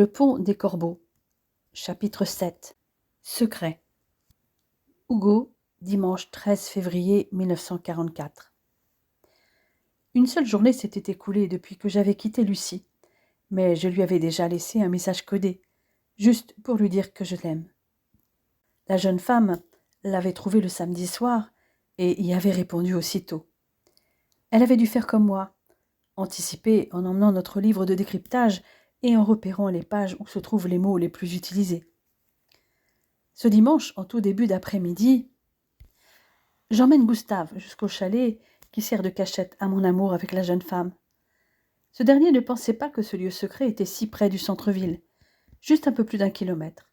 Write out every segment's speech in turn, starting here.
Le pont des Corbeaux. Chapitre 7. Secret. Hugo, dimanche 13 février 1944. Une seule journée s'était écoulée depuis que j'avais quitté Lucie, mais je lui avais déjà laissé un message codé, juste pour lui dire que je l'aime. La jeune femme l'avait trouvé le samedi soir et y avait répondu aussitôt. Elle avait dû faire comme moi, anticiper en emmenant notre livre de décryptage et en repérant les pages où se trouvent les mots les plus utilisés. Ce dimanche, en tout début d'après-midi, j'emmène Gustave jusqu'au chalet qui sert de cachette à mon amour avec la jeune femme. Ce dernier ne pensait pas que ce lieu secret était si près du centre-ville, juste un peu plus d'1 kilomètre.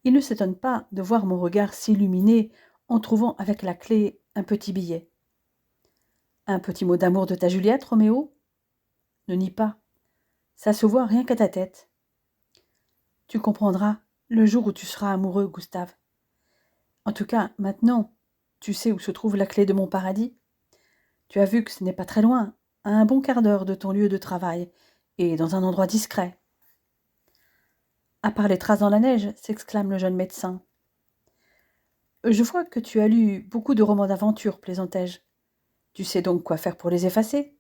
Il ne s'étonne pas de voir mon regard s'illuminer en trouvant avec la clé un petit billet. Un petit mot d'amour de ta Juliette, Roméo ? Ne nie pas. Ça se voit rien qu'à ta tête. Tu comprendras le jour où tu seras amoureux, Gustave. En tout cas, maintenant, tu sais où se trouve la clé de mon paradis ? Tu as vu que ce n'est pas très loin, à un bon quart d'heure de ton lieu de travail, et dans un endroit discret. À part les traces dans la neige, s'exclame le jeune médecin. Je vois que tu as lu beaucoup de romans d'aventure, plaisantai-je. Tu sais donc quoi faire pour les effacer ?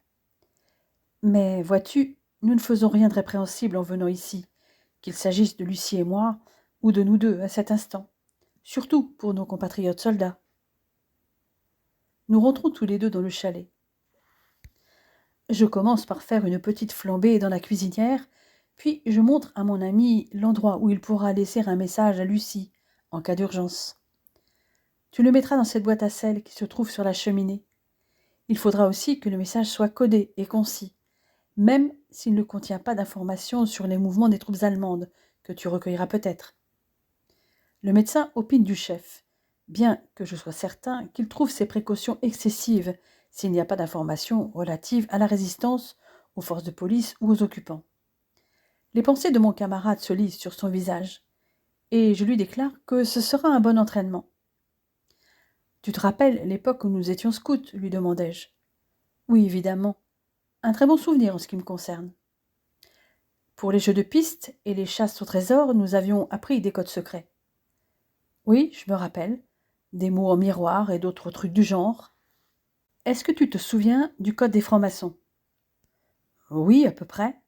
Mais vois-tu, nous ne faisons rien de répréhensible en venant ici, qu'il s'agisse de Lucie et moi, ou de nous deux à cet instant, surtout pour nos compatriotes soldats. Nous rentrons tous les deux dans le chalet. Je commence par faire une petite flambée dans la cuisinière, puis je montre à mon ami l'endroit où il pourra laisser un message à Lucie, en cas d'urgence. Tu le mettras dans cette boîte à sel qui se trouve sur la cheminée. Il faudra aussi que le message soit codé et concis, même s'il ne contient pas d'informations sur les mouvements des troupes allemandes, que tu recueilleras peut-être. Le médecin opine du chef, bien que je sois certain qu'il trouve ces précautions excessives s'il n'y a pas d'informations relatives à la résistance, aux forces de police ou aux occupants. Les pensées de mon camarade se lisent sur son visage, et je lui déclare que ce sera un bon entraînement. « Tu te rappelles l'époque où nous étions scouts ?» lui demandai-je. « Oui, évidemment. Un très bon souvenir en ce qui me concerne. Pour les jeux de piste et les chasses au trésor, nous avions appris des codes secrets. » « Oui, je me rappelle. Des mots en miroir et d'autres trucs du genre. » « Est-ce que tu te souviens du code des francs-maçons ?»« Oui, à peu près.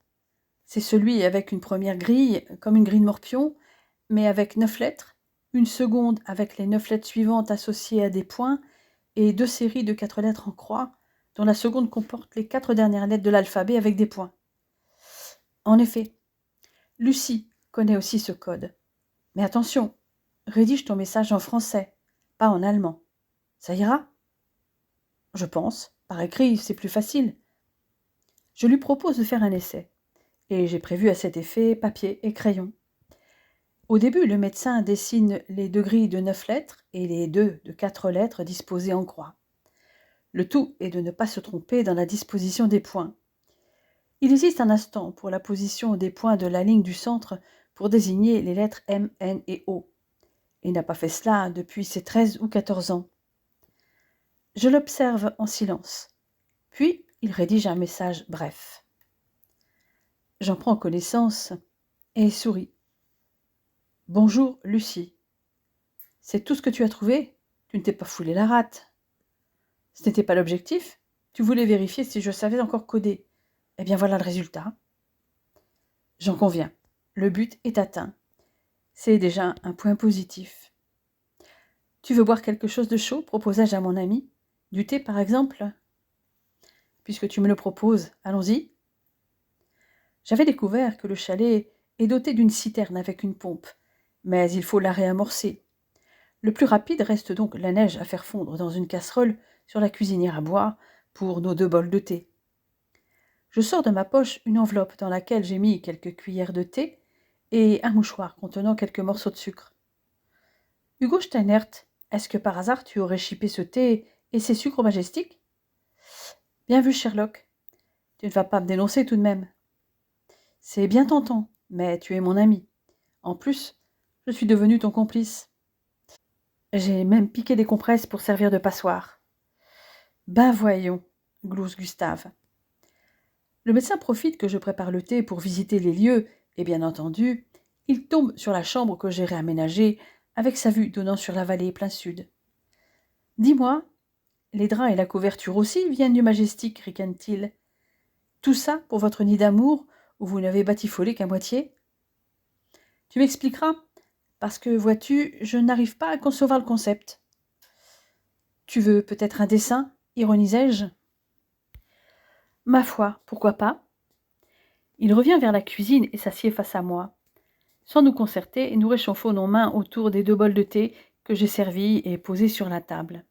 C'est celui avec une première grille, comme une grille de morpion, mais avec 9 lettres, une seconde avec les 9 lettres suivantes associées à des points, et 2 séries de 4 lettres en croix, dont la seconde comporte les 4 dernières lettres de l'alphabet avec des points. » En effet, Lucie connaît aussi ce code. Mais attention, rédige ton message en français, pas en allemand. Ça ira ? Je pense. Par écrit, c'est plus facile. Je lui propose de faire un essai, et j'ai prévu à cet effet papier et crayon. Au début, le médecin dessine les 2 grilles de 9 lettres et les 2 de 4 lettres disposées en croix. Le tout est de ne pas se tromper dans la disposition des points. Il hésite un instant pour la position des points de la ligne du centre pour désigner les lettres M, N et O. Il n'a pas fait cela depuis ses 13 ou 14 ans. Je l'observe en silence. Puis, il rédige un message bref. J'en prends connaissance et souris. « Bonjour, Lucie. C'est tout ce que tu as trouvé ? Tu ne t'es pas foulé la rate. Ce n'était pas l'objectif ? Tu voulais vérifier si je savais encore coder. Eh bien voilà le résultat. J'en conviens. Le but est atteint. C'est déjà un point positif. Tu veux boire quelque chose de chaud ? Proposai-je à mon ami. Du thé, par exemple ? Puisque tu me le proposes, allons-y. J'avais découvert que le chalet est doté d'une citerne avec une pompe, mais il faut la réamorcer. Le plus rapide reste donc la neige à faire fondre dans une casserole sur la cuisinière à bois pour nos 2 bols de thé. Je sors de ma poche une enveloppe dans laquelle j'ai mis quelques cuillères de thé et un mouchoir contenant quelques morceaux de sucre. « Hugo Steinert, est-ce que par hasard tu aurais chippé ce thé et ces sucres majestiques ?»« Bien vu, Sherlock. Tu ne vas pas me dénoncer tout de même. C'est bien tentant, mais tu es mon ami. En plus, je suis devenu ton complice. J'ai même piqué des compresses pour servir de passoire. »« Ben voyons, glousse Gustave. Le médecin profite que je prépare le thé pour visiter les lieux Et bien entendu, il tombe sur la chambre que j'ai réaménagée avec sa vue donnant sur la vallée plein sud. « Dis-moi, les draps et la couverture aussi viennent du Majestic, ricane-t-il. Tout ça pour votre nid d'amour où vous n'avez batifolé qu'à moitié ? Tu m'expliqueras, parce que, vois-tu, je n'arrive pas à concevoir le concept. Tu veux peut-être un dessin, ironisai-je. Ma foi, pourquoi pas ? Il revient vers la cuisine et s'assied face à moi. Sans nous concerter, nous réchauffons nos mains autour des 2 bols de thé que j'ai servis et posés sur la table.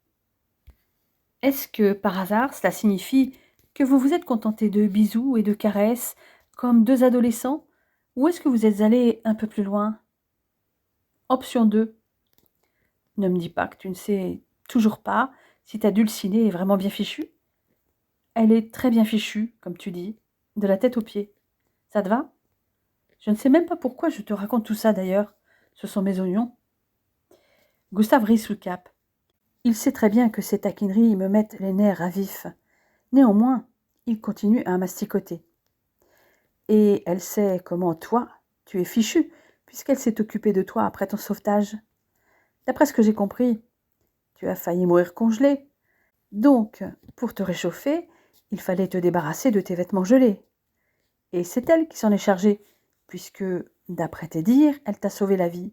Est-ce que, par hasard, cela signifie que vous vous êtes contenté de bisous et de caresses comme 2 adolescents, ou est-ce que vous êtes allé un peu plus loin ? Option 2. Ne me dis pas que tu ne sais toujours pas si ta dulcinée est vraiment bien fichue. Elle est très bien fichue, comme tu dis, de la tête aux pieds. Ça te va ? Je ne sais même pas pourquoi je te raconte tout ça d'ailleurs. Ce sont mes oignons. Gustave rit sous le cap. Il sait très bien que ces taquineries me mettent les nerfs à vif. Néanmoins, il continue à masticoter. Et elle sait comment toi, tu es fichu, puisqu'elle s'est occupée de toi après ton sauvetage. D'après ce que j'ai compris, tu as failli mourir congelé. Donc, pour te réchauffer, il fallait te débarrasser de tes vêtements gelés. Et c'est elle qui s'en est chargée, puisque, d'après tes dires, elle t'a sauvé la vie.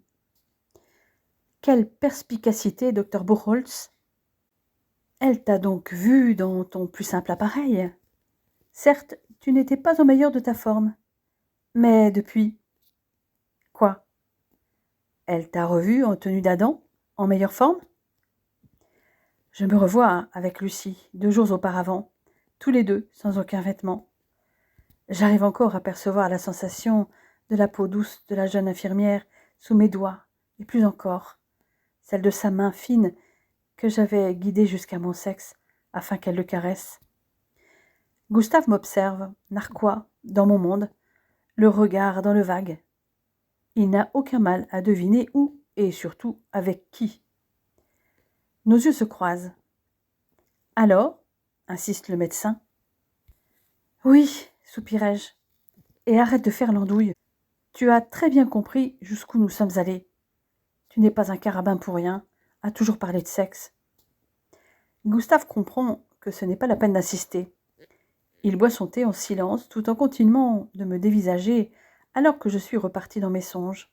Quelle perspicacité, docteur Buchholz ! Elle t'a donc vu dans ton plus simple appareil. Certes, tu n'étais pas au meilleur de ta forme. Mais depuis... Quoi ? Elle t'a revu en tenue d'Adam, en meilleure forme ? Je me revois avec Lucie, 2 jours auparavant, tous les 2, sans aucun vêtement. J'arrive encore à percevoir la sensation de la peau douce de la jeune infirmière sous mes doigts, et plus encore, celle de sa main fine que j'avais guidée jusqu'à mon sexe afin qu'elle le caresse. Gustave m'observe, narquois, dans mon monde, le regard dans le vague. Il n'a aucun mal à deviner où et surtout avec qui. Nos yeux se croisent. « Alors ?» insiste le médecin. « Oui, soupirai-je. Et arrête de faire l'andouille. Tu as très bien compris jusqu'où nous sommes allés. Tu n'es pas un carabin pour rien, à toujours parler de sexe. » Gustave comprend que ce n'est pas la peine d'insister. Il boit son thé en silence tout en continuant de me dévisager alors que je suis repartie dans mes songes.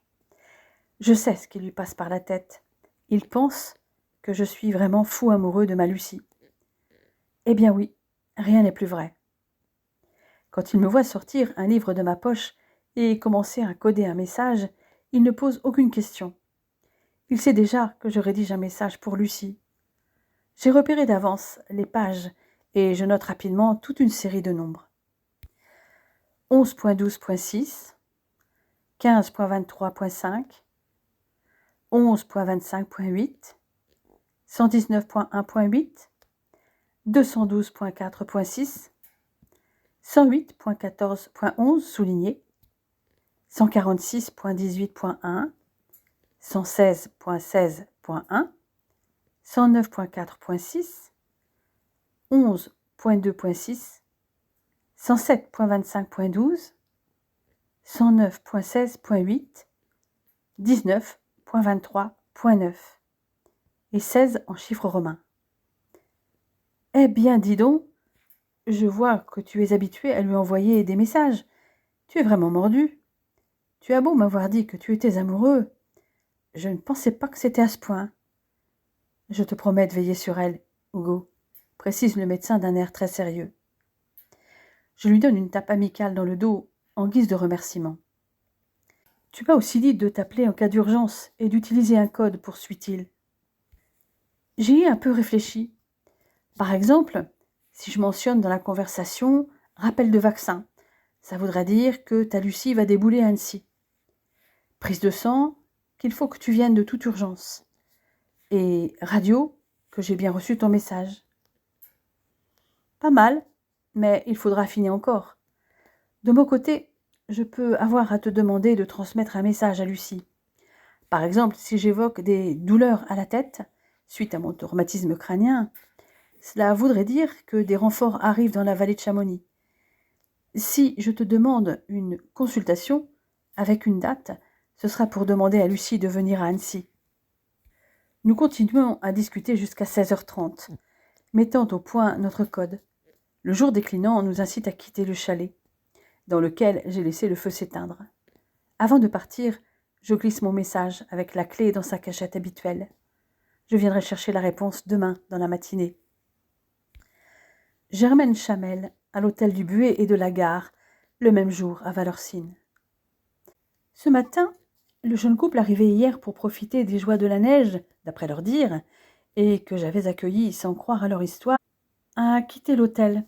Je sais ce qui lui passe par la tête. Il pense que je suis vraiment fou amoureux de ma Lucie. Eh bien oui, rien n'est plus vrai. Quand il me voit sortir un livre de ma poche et commencer à coder un message, il ne pose aucune question. Il sait déjà que je rédige un message pour Lucie. J'ai repéré d'avance les pages et je note rapidement toute une série de nombres. 11.12.6, 15.23.5, 11.25.8, 119.1.8, 212.4.6, 108.14.11 souligné, 146.18.1, 116.16.1, 109.4.6, 11.2.6, 107.25.12, 109.16.8, 19.23.9 et 16 en chiffres romains. Eh bien, dis donc, je vois que tu es habitué à lui envoyer des messages. Tu es vraiment mordu. Tu as beau m'avoir dit que tu étais amoureux, je ne pensais pas que c'était à ce point. Je te promets de veiller sur elle, Hugo, précise le médecin d'un air très sérieux. Je lui donne une tape amicale dans le dos en guise de remerciement. Tu m'as aussi dit de t'appeler en cas d'urgence et d'utiliser un code, poursuit-il. J'y ai un peu réfléchi. Par exemple, si je mentionne dans la conversation « rappel de vaccin », ça voudrait dire que ta Lucie va débouler à Annecy. Prise de sang, qu'il faut que tu viennes de toute urgence. Et radio, que j'ai bien reçu ton message. Pas mal, mais il faudra affiner encore. De mon côté, je peux avoir à te demander de transmettre un message à Lucie. Par exemple, si j'évoque des douleurs à la tête, suite à mon traumatisme crânien, cela voudrait dire que des renforts arrivent dans la vallée de Chamonix. Si je te demande une consultation, avec une date, ce sera pour demander à Lucie de venir à Annecy. Nous continuons à discuter jusqu'à 16h30, mettant au point notre code. Le jour déclinant, on nous incite à quitter le chalet, dans lequel j'ai laissé le feu s'éteindre. Avant de partir, je glisse mon message avec la clé dans sa cachette habituelle. Je viendrai chercher la réponse demain dans la matinée. Germaine Chamel, à l'hôtel du Buet et de la Gare, le même jour à Valorcine. Ce matin, le jeune couple arrivé hier pour profiter des joies de la neige, d'après leur dire, et que j'avais accueilli sans croire à leur histoire, a quitté l'hôtel.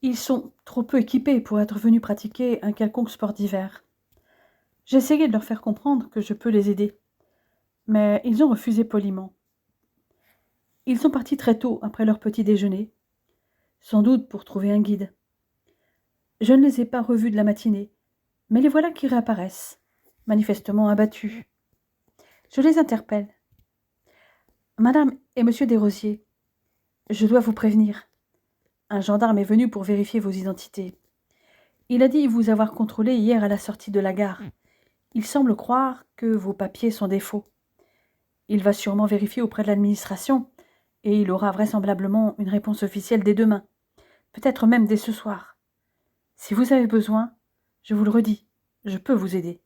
Ils sont trop peu équipés pour être venus pratiquer un quelconque sport d'hiver. J'ai essayé de leur faire comprendre que je peux les aider, mais ils ont refusé poliment. Ils sont partis très tôt après leur petit déjeuner, sans doute pour trouver un guide. Je ne les ai pas revus de la matinée, mais les voilà qui réapparaissent, manifestement abattus. Je les interpelle. « Madame et monsieur Desrosiers, je dois vous prévenir. Un gendarme est venu pour vérifier vos identités. Il a dit vous avoir contrôlé hier à la sortie de la gare. Il semble croire que vos papiers sont des faux. Il va sûrement vérifier auprès de l'administration, et il aura vraisemblablement une réponse officielle dès demain, peut-être même dès ce soir. Si vous avez besoin, je vous le redis, je peux vous aider. »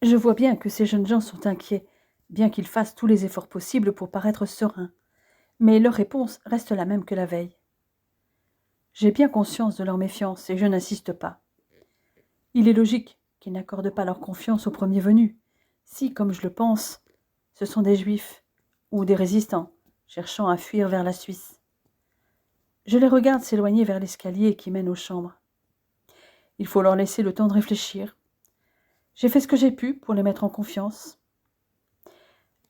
Je vois bien que ces jeunes gens sont inquiets, bien qu'ils fassent tous les efforts possibles pour paraître sereins, mais leur réponse reste la même que la veille. J'ai bien conscience de leur méfiance et je n'insiste pas. Il est logique qu'ils n'accordent pas leur confiance au premier venu, si, comme je le pense, ce sont des Juifs ou des résistants cherchant à fuir vers la Suisse. Je les regarde s'éloigner vers l'escalier qui mène aux chambres. Il faut leur laisser le temps de réfléchir. J'ai fait ce que j'ai pu pour les mettre en confiance.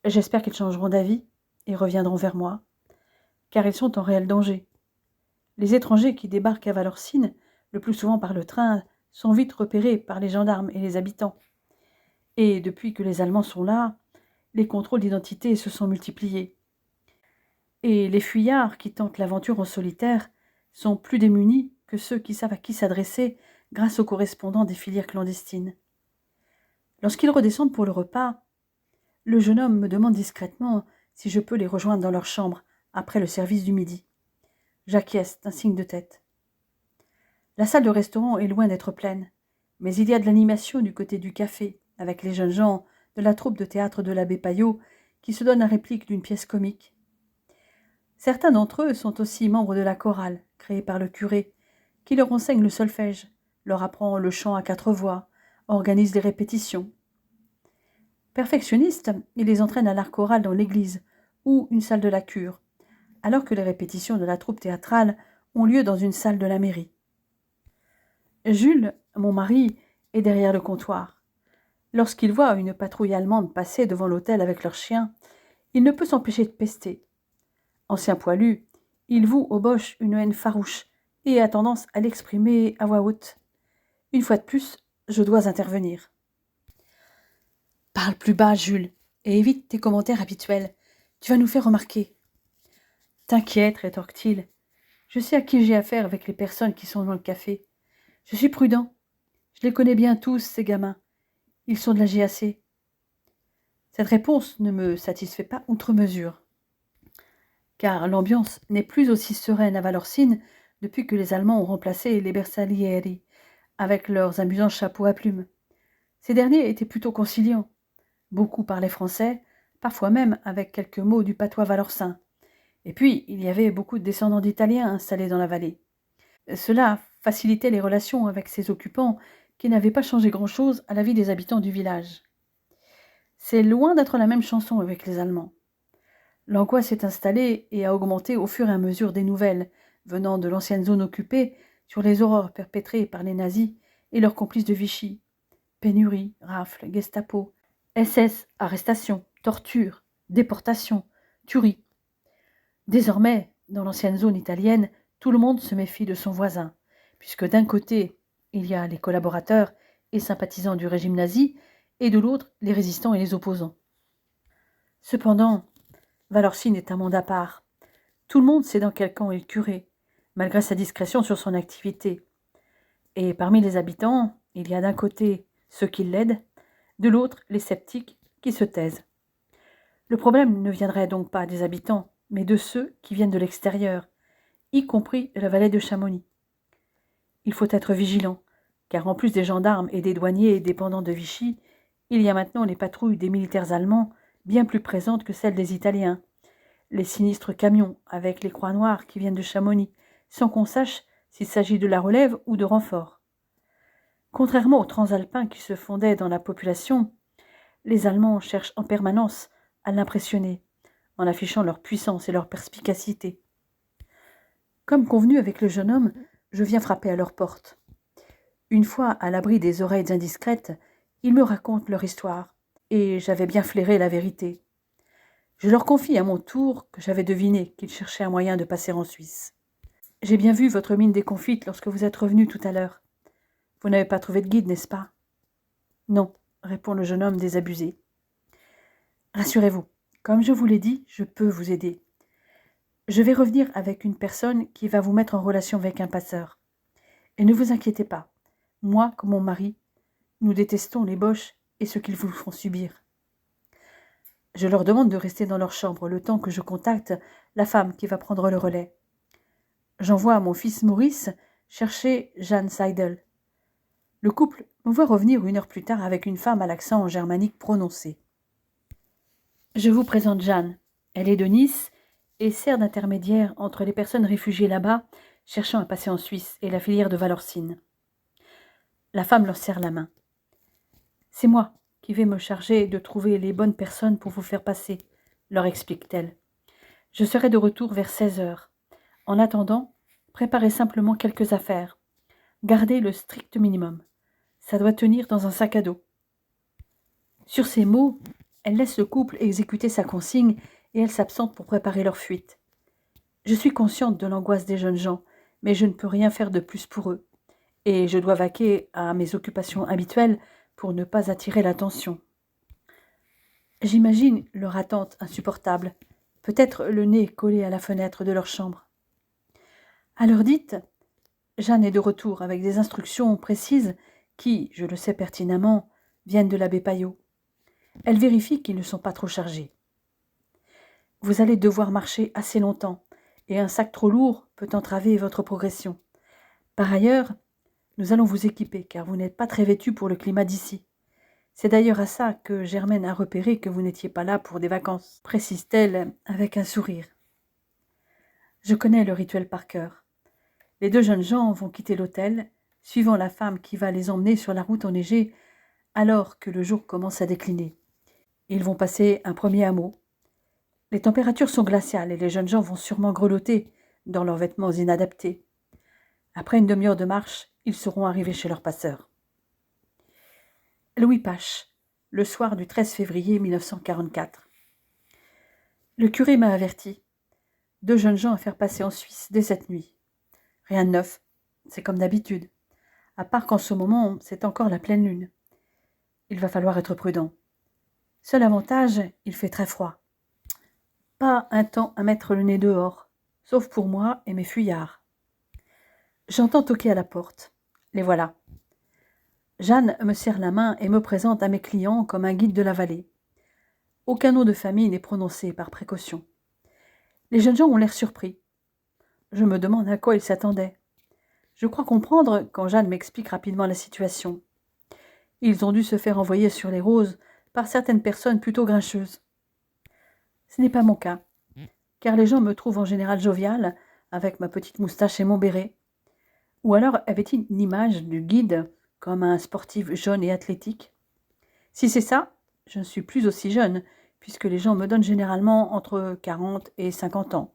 J'espère qu'ils changeront d'avis et reviendront vers moi, car ils sont en réel danger. Les étrangers qui débarquent à Valorcine, le plus souvent par le train, sont vite repérés par les gendarmes et les habitants. Et depuis que les Allemands sont là, les contrôles d'identité se sont multipliés. Et les fuyards qui tentent l'aventure en solitaire sont plus démunis que ceux qui savent à qui s'adresser grâce aux correspondants des filières clandestines. Lorsqu'ils redescendent pour le repas, le jeune homme me demande discrètement si je peux les rejoindre dans leur chambre après le service du midi. J'acquiesce d'un signe de tête. La salle de restaurant est loin d'être pleine, mais il y a de l'animation du côté du café, avec les jeunes gens de la troupe de théâtre de l'abbé Payot qui se donnent la réplique d'une pièce comique. Certains d'entre eux sont aussi membres de la chorale, créée par le curé, qui leur enseigne le solfège, leur apprend le chant à 4 voix, organise les répétitions. Perfectionnistes, il les entraîne à l'art choral dans l'église ou une salle de la cure, alors que les répétitions de la troupe théâtrale ont lieu dans une salle de la mairie. Jules, mon mari, est derrière le comptoir. Lorsqu'il voit une patrouille allemande passer devant l'hôtel avec leur chien, il ne peut s'empêcher de pester. Ancien poilu, il voue au Boche une haine farouche et a tendance à l'exprimer à voix haute. Une fois de plus, je dois intervenir. « Parle plus bas, Jules, et évite tes commentaires habituels. Tu vas nous faire remarquer. »« T'inquiète, rétorque-t-il. Je sais à qui j'ai affaire avec les personnes qui sont dans le café. Je suis prudent. Je les connais bien tous, ces gamins. Ils sont de la GAC. » Cette réponse ne me satisfait pas outre mesure, car l'ambiance n'est plus aussi sereine à Valorcine depuis que les Allemands ont remplacé les Bersaglieri avec leurs amusants chapeaux à plumes. Ces derniers étaient plutôt conciliants. Beaucoup parlaient français, parfois même avec quelques mots du patois valorcin. Et puis, il y avait beaucoup de descendants d'Italiens installés dans la vallée. Cela facilitait les relations avec ces occupants qui n'avaient pas changé grand-chose à la vie des habitants du village. C'est loin d'être la même chanson avec les Allemands. L'angoisse s'est installée et a augmenté au fur et à mesure des nouvelles venant de l'ancienne zone occupée sur les horreurs perpétrées par les nazis et leurs complices de Vichy. Pénuries, rafles, Gestapo, SS, arrestations, tortures, déportations, tueries. Désormais, dans l'ancienne zone italienne, tout le monde se méfie de son voisin, puisque d'un côté, il y a les collaborateurs et sympathisants du régime nazi, et de l'autre, les résistants et les opposants. Cependant, Valorcine est un monde à part. Tout le monde sait dans quel camp est le curé, malgré sa discrétion sur son activité. Et parmi les habitants, Il y a d'un côté ceux qui l'aident, de l'autre les sceptiques qui se taisent. Le problème ne viendrait donc pas des habitants, mais de ceux qui viennent de l'extérieur, y compris de la vallée de Chamonix. Il faut être vigilant, car en plus des gendarmes et des douaniers dépendants de Vichy, il y a maintenant les patrouilles des militaires allemands, bien plus présentes que celles des Italiens, les sinistres camions avec les croix noires qui viennent de Chamonix, sans qu'on sache s'il s'agit de la relève ou de renfort. Contrairement aux transalpins qui se fondaient dans la population, les Allemands cherchent en permanence à l'impressionner, en affichant leur puissance et leur perspicacité. Comme convenu avec le jeune homme, je viens frapper à leur porte. Une fois à l'abri des oreilles indiscrètes, ils me racontent leur histoire, et j'avais bien flairé la vérité. Je leur confie à mon tour que j'avais deviné qu'ils cherchaient un moyen de passer en Suisse. J'ai bien vu votre mine déconfite lorsque vous êtes revenu tout à l'heure. Vous n'avez pas trouvé de guide, n'est-ce pas? Non, répond le jeune homme désabusé. Rassurez-vous, comme je vous l'ai dit, je peux vous aider. Je vais revenir avec une personne qui va vous mettre en relation avec un passeur. Et ne vous inquiétez pas, moi comme mon mari, nous détestons les Boches et ce qu'ils vous font subir. Je leur demande de rester dans leur chambre le temps que je contacte la femme qui va prendre le relais. J'envoie mon fils Maurice chercher Jeanne Seidel. Le couple me voit revenir 1 heure plus tard avec une femme à l'accent germanique prononcé. Je vous présente Jeanne. Elle est de Nice et sert d'intermédiaire entre les personnes réfugiées là-bas, cherchant à passer en Suisse, et la filière de Valorcine. La femme leur serre la main. C'est moi qui vais me charger de trouver les bonnes personnes pour vous faire passer, leur explique-t-elle. Je serai de retour vers 16 heures. En attendant, préparez simplement quelques affaires. Gardez le strict minimum. Ça doit tenir dans un sac à dos. Sur ces mots, elle laisse le couple exécuter sa consigne et elle s'absente pour préparer leur fuite. Je suis consciente de l'angoisse des jeunes gens, mais je ne peux rien faire de plus pour eux. Et je dois vaquer à mes occupations habituelles pour ne pas attirer l'attention. J'imagine leur attente insupportable, peut-être le nez collé à la fenêtre de leur chambre. À l'heure dite, Jeanne est de retour avec des instructions précises qui, je le sais pertinemment, viennent de l'abbé Payot. Elle vérifie qu'ils ne sont pas trop chargés. Vous allez devoir marcher assez longtemps, et un sac trop lourd peut entraver votre progression. Par ailleurs, nous allons vous équiper, car vous n'êtes pas très vêtu pour le climat d'ici. C'est d'ailleurs à ça que Germaine a repéré que vous n'étiez pas là pour des vacances, précise-t-elle avec un sourire. Je connais le rituel par cœur. Les 2 jeunes gens vont quitter l'hôtel, suivant la femme qui va les emmener sur la route enneigée, alors que le jour commence à décliner. Ils vont passer un premier hameau. Les températures sont glaciales et les jeunes gens vont sûrement grelotter dans leurs vêtements inadaptés. Après une demi-heure de marche, ils seront arrivés chez leur passeur. Louis Pache, le soir du 13 février 1944. Le curé m'a averti. 2 jeunes gens à faire passer en Suisse dès cette nuit. Rien de neuf, c'est comme d'habitude. À part qu'en ce moment, c'est encore la pleine lune. Il va falloir être prudent. Seul avantage, il fait très froid. Pas un temps à mettre le nez dehors, sauf pour moi et mes fuyards. J'entends toquer à la porte. Les voilà. Jeanne me serre la main et me présente à mes clients comme un guide de la vallée. Aucun nom de famille n'est prononcé par précaution. Les jeunes gens ont l'air surpris. Je me demande à quoi ils s'attendaient. Je crois comprendre quand Jeanne m'explique rapidement la situation. Ils ont dû se faire envoyer sur les roses par certaines personnes plutôt grincheuses. Ce n'est pas mon cas, car les gens me trouvent en général jovial, avec ma petite moustache et mon béret. Ou alors avait-il une image du guide comme un sportif jeune et athlétique? Si c'est ça, je ne suis plus aussi jeune, puisque les gens me donnent généralement entre 40 et 50 ans,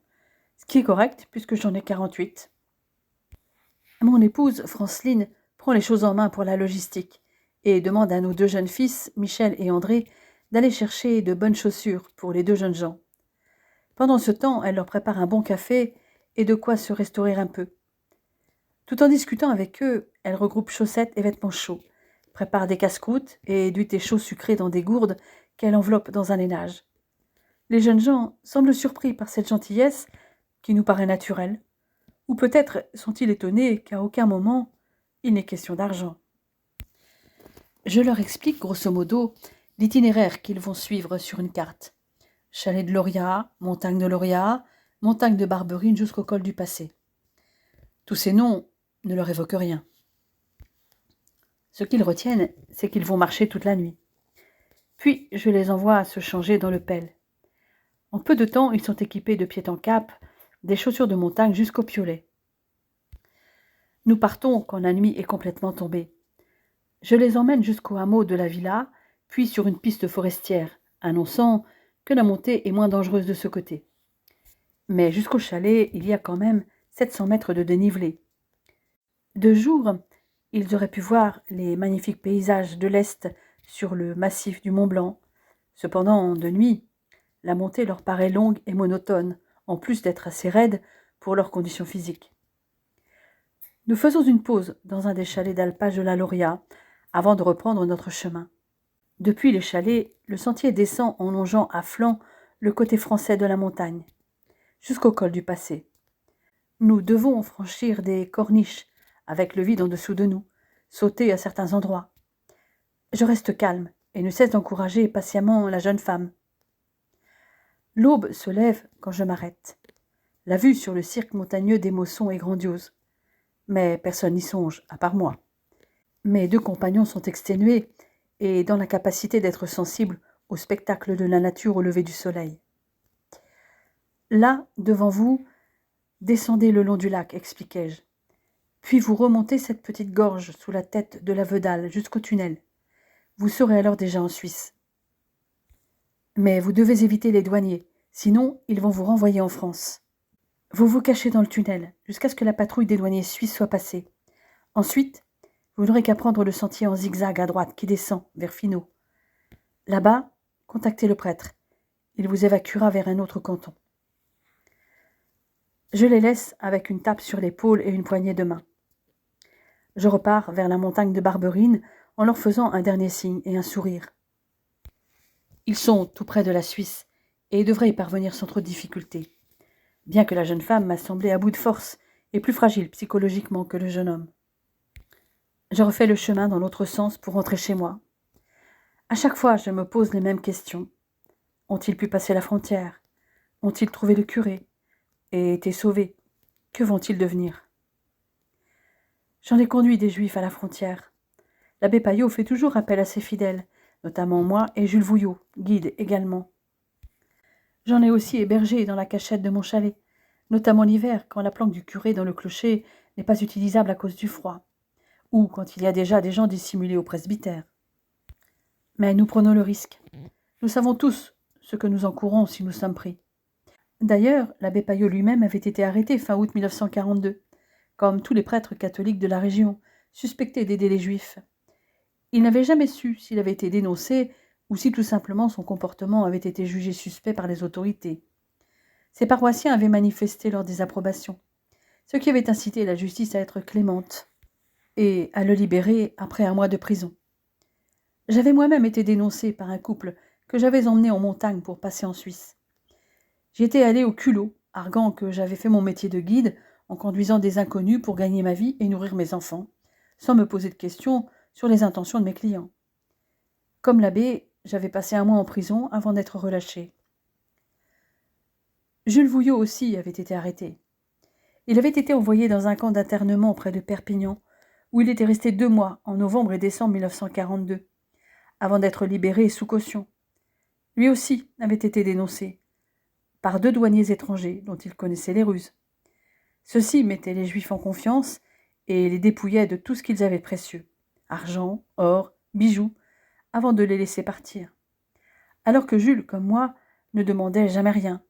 ce qui est correct puisque j'en ai 48. Mon épouse, Franceline, prend les choses en main pour la logistique et demande à nos 2 jeunes fils, Michel et André, d'aller chercher de bonnes chaussures pour les 2 jeunes gens. Pendant ce temps, elle leur prépare un bon café et de quoi se restaurer un peu. Tout en discutant avec eux, elle regroupe chaussettes et vêtements chauds, prépare des casse-croûtes et du thé chaud sucré dans des gourdes qu'elle enveloppe dans un lainage. Les jeunes gens semblent surpris par cette gentillesse qui nous paraît naturelle, ou peut-être sont-ils étonnés qu'à aucun moment il n'est question d'argent. Je leur explique grosso modo l'itinéraire qu'ils vont suivre sur une carte. Chalet de Lauria, montagne de Lauria, montagne de Barberine jusqu'au col du Passé. Tous ces noms ne leur évoquent rien. Ce qu'ils retiennent, c'est qu'ils vont marcher toute la nuit. Puis je les envoie se changer dans le pelle. En peu de temps, ils sont équipés de pieds en cap, des chaussures de montagne jusqu'au piolet. Nous partons quand la nuit est complètement tombée. Je les emmène jusqu'au hameau de la villa, puis sur une piste forestière, annonçant que la montée est moins dangereuse de ce côté. Mais jusqu'au chalet, il y a quand même 700 mètres de dénivelé. De jour, ils auraient pu voir les magnifiques paysages de l'Est sur le massif du Mont Blanc. Cependant, de nuit, la montée leur paraît longue et monotone, en plus d'être assez raide pour leurs conditions physiques. Nous faisons une pause dans un des chalets d'alpage de la Lauria, avant de reprendre notre chemin. Depuis les chalets, le sentier descend en longeant à flanc le côté français de la montagne, jusqu'au col du Passé. Nous devons franchir des corniches, avec le vide en dessous de nous, sauter à certains endroits. Je reste calme et ne cesse d'encourager patiemment la jeune femme. L'aube se lève quand je m'arrête. La vue sur le cirque montagneux des Mossons est grandiose. Mais personne n'y songe, à part moi. Mes deux compagnons sont exténués et dans la capacité d'être sensibles au spectacle de la nature au lever du soleil. Là, devant vous, descendez le long du lac, expliquai-je. Puis vous remontez cette petite gorge sous la tête de la Vedale jusqu'au tunnel. Vous serez alors déjà en Suisse. Mais vous devez éviter les douaniers, sinon ils vont vous renvoyer en France. Vous vous cachez dans le tunnel jusqu'à ce que la patrouille des douaniers suisses soit passée. Ensuite, vous n'aurez qu'à prendre le sentier en zigzag à droite qui descend vers Finot. Là-bas, contactez le prêtre. Il vous évacuera vers un autre canton. Je les laisse avec une tape sur l'épaule et une poignée de main. Je repars vers la montagne de Barberine en leur faisant un dernier signe et un sourire. Ils sont tout près de la Suisse et devraient y parvenir sans trop de difficulté, bien que la jeune femme m'a semblé à bout de force et plus fragile psychologiquement que le jeune homme. Je refais le chemin dans l'autre sens pour rentrer chez moi. À chaque fois, je me pose les mêmes questions. Ont-ils pu passer la frontière? Ont-ils trouvé le curé? Et été sauvés? Que vont-ils devenir? J'en ai conduit des Juifs à la frontière. L'abbé Payot fait toujours appel à ses fidèles, notamment moi et Jules Vouillot, guide également. J'en ai aussi hébergé dans la cachette de mon chalet, notamment l'hiver quand la planque du curé dans le clocher n'est pas utilisable à cause du froid, ou quand il y a déjà des gens dissimulés au presbytère. Mais nous prenons le risque. Nous savons tous ce que nous encourons si nous sommes pris. D'ailleurs, l'abbé Payot lui-même avait été arrêté fin août 1942, comme tous les prêtres catholiques de la région, suspectés d'aider les Juifs. Il n'avait jamais su s'il avait été dénoncé ou si tout simplement son comportement avait été jugé suspect par les autorités. Ses paroissiens avaient manifesté leur désapprobation, ce qui avait incité la justice à être clémente et à le libérer après un mois de prison. J'avais moi-même été dénoncé par un couple que j'avais emmené en montagne pour passer en Suisse. J'y étais allé au culot, arguant que j'avais fait mon métier de guide en conduisant des inconnus pour gagner ma vie et nourrir mes enfants, sans me poser de questions sur les intentions de mes clients. Comme l'abbé, j'avais passé un mois en prison avant d'être relâché. Jules Vouillot aussi avait été arrêté. Il avait été envoyé dans un camp d'internement près de Perpignan, où il était resté 2 mois en novembre et décembre 1942, avant d'être libéré sous caution. Lui aussi avait été dénoncé par 2 douaniers étrangers dont il connaissait les ruses. Ceux-ci mettaient les Juifs en confiance et les dépouillaient de tout ce qu'ils avaient de précieux, argent, or, bijoux, avant de les laisser partir. Alors que Jules, comme moi, ne demandait jamais rien.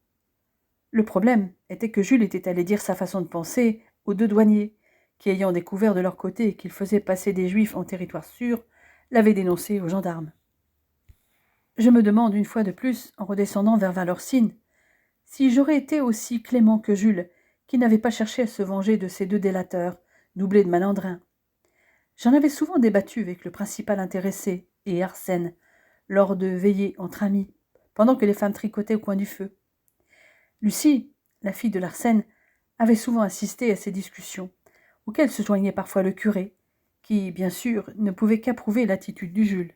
Le problème était que Jules était allé dire sa façon de penser aux 2 douaniers, qui, ayant découvert de leur côté qu'ils faisaient passer des Juifs en territoire sûr, l'avaient dénoncé aux gendarmes. Je me demande une fois de plus, en redescendant vers Valorcine, si j'aurais été aussi clément que Jules, qui n'avait pas cherché à se venger de ces 2 délateurs, doublés de malandrins. J'en avais souvent débattu avec le principal intéressé et Arsène, lors de veillées entre amis, pendant que les femmes tricotaient au coin du feu. Lucie, la fille de l'Arsène, avait souvent assisté à ces discussions, auxquelles se joignait parfois le curé, qui, bien sûr, ne pouvait qu'approuver l'attitude du Jules.